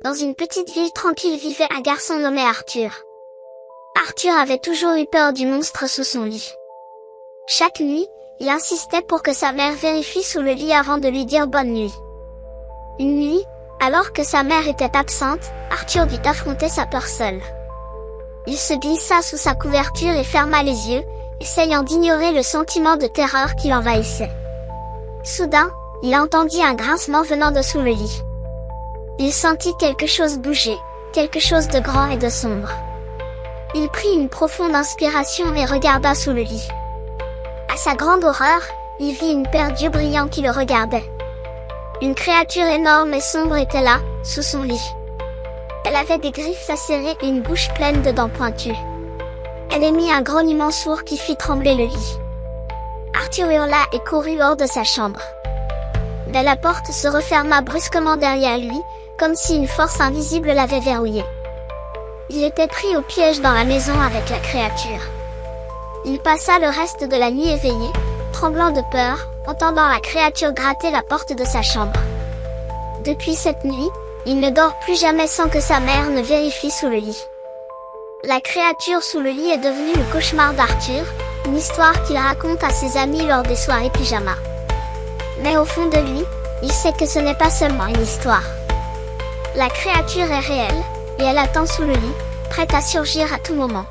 Dans une petite ville tranquille vivait un garçon nommé Arthur. Arthur avait toujours eu peur du monstre sous son lit. Chaque nuit, il insistait pour que sa mère vérifie sous le lit avant de lui dire bonne nuit. Une nuit, alors que sa mère était absente, Arthur dut affronter sa peur seul. Il se glissa sous sa couverture et ferma les yeux, essayant d'ignorer le sentiment de terreur qui l'envahissait. Soudain, il entendit un grincement venant de sous le lit. Il sentit quelque chose bouger, quelque chose de grand et de sombre. Il prit une profonde inspiration et regarda sous le lit. À sa grande horreur, il vit une paire d'yeux brillants qui le regardaient. Une créature énorme et sombre était là, sous son lit. Elle avait des griffes acérées et une bouche pleine de dents pointues. Elle émit un grognement sourd qui fit trembler le lit. Arthur hurla et courut hors de sa chambre. Mais la porte se referma brusquement derrière lui, comme si une force invisible l'avait verrouillé. Il était pris au piège dans la maison avec la créature. Il passa le reste de la nuit éveillé, tremblant de peur, entendant la créature gratter la porte de sa chambre. Depuis cette nuit, il ne dort plus jamais sans que sa mère ne vérifie sous le lit. La créature sous le lit est devenue le cauchemar d'Arthur, une histoire qu'il raconte à ses amis lors des soirées pyjama. Mais au fond de lui, il sait que ce n'est pas seulement une histoire. La créature est réelle, et elle attend sous le lit, prête à surgir à tout moment.